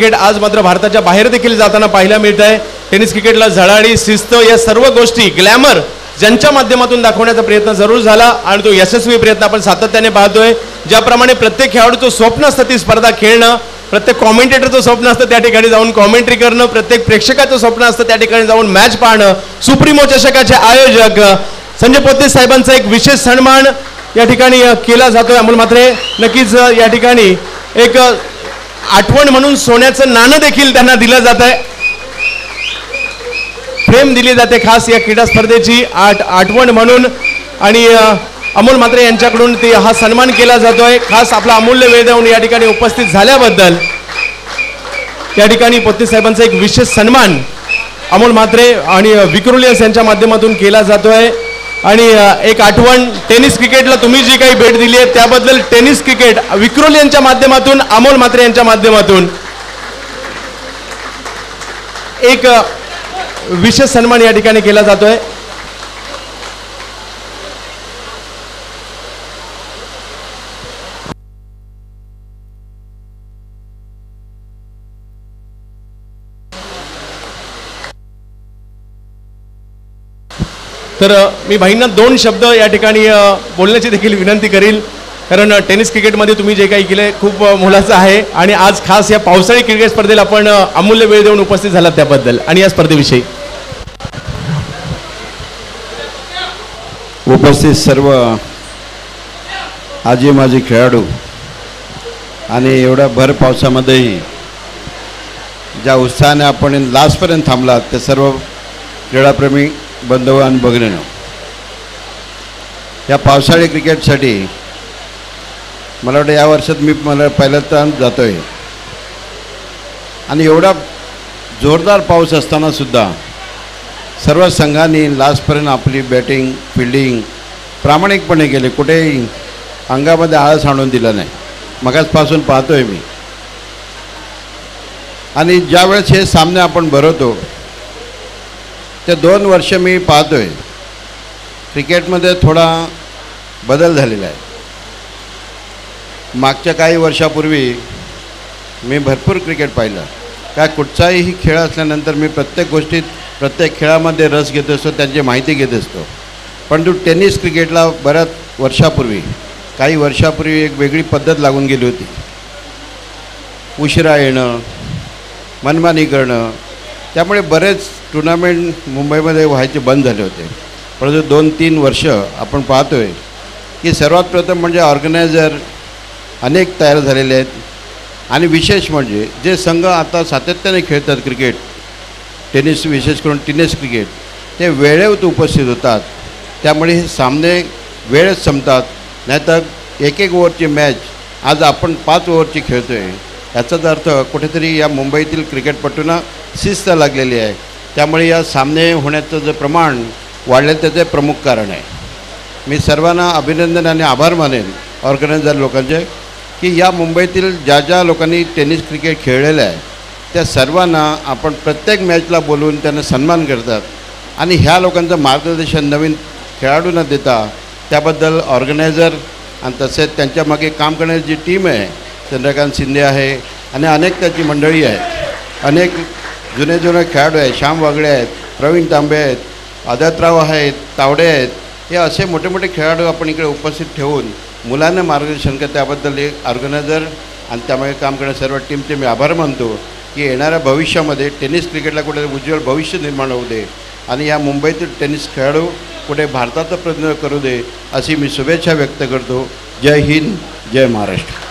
Cricket आज मात्र भारताच्या बाहेर देखील जाताना पाहायला मिळत आहे। टेनिस क्रिकेटला झळाळी, शिस्त या सर्व गोष्टी ग्लॅमर ज्यांच्या माध्यमातून दाखवण्याचा प्रयत्न जरूर झाला आणि तो यशस्वी प्रयत्न आपण सातत्याने पाहतोय। ज्याप्रमाणे प्रत्येक खेळाडूचं स्वप्न असतं ती स्पर्धा खेळणं, प्रत्येक कॉमेंटेटरचं स्वप्न असतं त्या ठिकाणी जाऊन कॉमेंट्री करणं, प्रत्येक प्रेक्षकाचं स्वप्न असतं त्या ठिकाणी जाऊन मॅच पाहणं। सुप्रीमो चषकाचे आयोजक संजय पोत्ते साहेबांचा एक विशेष सन्मान या ठिकाणी केला जातोय। अमोल म्हात्रे नक्कीच या ठिकाणी एक आठवण म्हणून सोन्याचं नाणं देखील त्यांना दिलं जात आहे, फ्रेम दिली जाते खास या क्रीडा स्पर्धेची आठवण म्हणून। आणि अमोल म्हात्रे यांच्याकडून ते हा सन्मान केला जातोय। खास आपला अमूल्य वेळ देऊन या ठिकाणी उपस्थित झाल्याबद्दल या ठिकाणी पोत्ते साहेबांचा एक विशेष सन्मान अमोल म्हात्रे आणि विक्रोलियन्स यांच्या माध्यमातून केला जातोय। आणि एक आठवण, टेनिस क्रिकेटला तुम्ही जी काही भेट दिली आहे त्याबद्दल टेनिस क्रिकेट विक्रोलियनच्या माध्यमातून अमोल म्हात्रे यांच्या माध्यमातून एक विशेष सन्मान या ठिकाणी केला जातोय। तर मी भाईंना दोन शब्द या ठिकाणी बोलण्याची देखील विनंती करील, कारण टेनिस क्रिकेटमध्ये तुम्ही जे काही केले खूप मोलाचं आहे आणि आज खास या पावसाळी क्रिकेट स्पर्धेला आपण अमूल्य वेळ देऊन उपस्थित झालात त्याबद्दल आणि या स्पर्धेविषयी। उपस्थित सर्व आजी माजी खेळाडू आणि एवढ्या भर पावसामध्येही ज्या उत्साहाने आपण लास्टपर्यंत थांबलात ते सर्व क्रीडाप्रेमी बंधू आणि भगिनींनो, या पावसाळी क्रिकेटसाठी मला वाटतं या वर्षात मी पहिल्यांदा जातोय आणि एवढा जोरदार पाऊस असताना सुद्धा सर्व संघांनी लास्टपर्यंत आपली बॅटिंग फिल्डिंग प्रामाणिकपणे केली, कुठेही अंगामध्ये आळस आणून दिला नाही। मगाचपासून पाहतोय मी आणि ज्यावेळेस हे सामने आपण भरवतो ते 2 वर्ष मी पाहतोय क्रिकेटमध्ये थोडा बदल झालेला आहे। मागच्या काही वर्षापूर्वी मी भरपूर क्रिकेट पाहिलं, काय कुठचाही खेळ असल्यानंतर मी प्रत्येक गोष्टीत प्रत्येक खेळामध्ये रस घेत असतो, त्यांची माहिती घेत असतो। परंतु टेनिस क्रिकेटला बऱ्याच वर्षापूर्वी काही वर्षापूर्वी एक वेगळी पद्धत लागून गेली होती। उशिरा येणं, मनमानी करणं, त्यामुळे बरेच टुर्नामेंट मुंबईमध्ये व्हायचे बंद झाले होते। परंतु 2-3 वर्ष आपण पाहतोय की सर्वात प्रथम म्हणजे ऑर्गनायझर अनेक तयार झालेले आहेत आणि विशेष म्हणजे जे संघ आता सातत्याने खेळतात क्रिकेट, टेनिस विशेष करून टेनिस क्रिकेट, ते वेळेवर उपस्थित होतात। त्यामुळे हे सामने वेळेत संपतात, नाहीतर 1-1 ओव्हरची मॅच आज आपण 5 ओव्हरची खेळतो आहे। याचाच अर्थ कुठेतरी या मुंबईतील क्रिकेटपटूंना शिस्त लागलेली आहे। त्यामुळे या सामने होण्याचं जे प्रमाण वाढलेलं त्याचे प्रमुख कारण आहे। मी सर्वांना अभिनंदन आणि आभार मानेन ऑर्गनायझर लोकांचे की या मुंबईतील ज्या ज्या लोकांनी टेनिस क्रिकेट खेळलेलं आहे त्या सर्वांना आपण प्रत्येक मॅचला बोलवून त्यांना सन्मान करतात आणि ह्या लोकांचं मार्गदर्शन नवीन खेळाडूंना देता त्याबद्दल ऑर्गनायझर आणि तसेच त्यांच्यामागे काम करण्याची जी टीम आहे, चंद्रकांत शिंदे आहे आणि अनेक त्याची मंडळी आहे, अनेक जुने खेळाडू आहेत, श्याम वागळे आहेत, प्रवीण तांबे आहेत, आदतराव आहेत, तावडे आहेत, हे असे मोठे मोठे खेळाडू आपण इकडे उपस्थित ठेवून मुलांना मार्गदर्शन करतात। त्याबद्दल एक ऑर्गनायझर आणि त्यामुळे काम करणाऱ्या सर्व टीमचे मी आभार मानतो की येणाऱ्या भविष्यामध्ये टेनिस क्रिकेटला कुठे उज्ज्वल भविष्य निर्माण होऊ दे आणि या मुंबईतील टेनिस खेळाडू कुठे भारताचं प्रतिनिधित्व करू दे अशी मी शुभेच्छा व्यक्त करतो। जय हिंद, जय महाराष्ट्र।